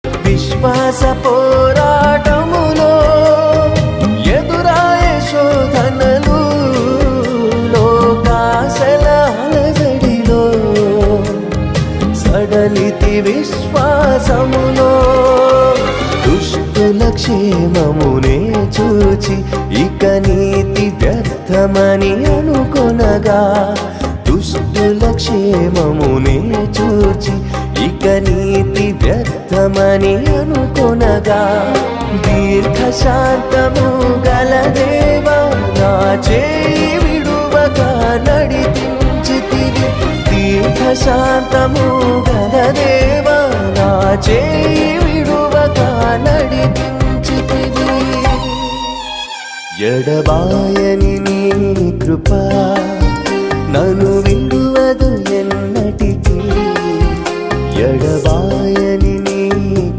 విశ్వాస పోరాటములో ఎదురాయే శోధనలు, లోకాశల అలజడిలో సడలితి విశ్వాసములో. దుష్టుల క్షేమమునే చూచి ఇక నీతి వ్యర్థమని అనుకొనగా, దుష్టుల క్షేమమునే చూచి ఇక నీతి వ్యర్థమని అనుకొనగా, దీర్ఘశాంతము గల దేవా నా చేయి విడువగా నడిపించితివి. దీర్ఘశాంతము గల దేవా నా చేయి విడువగా నడిపించితివి. ఎడబాయని నీ కృప నన్ను విడువదు ఎన్నటికీ. ఎడబా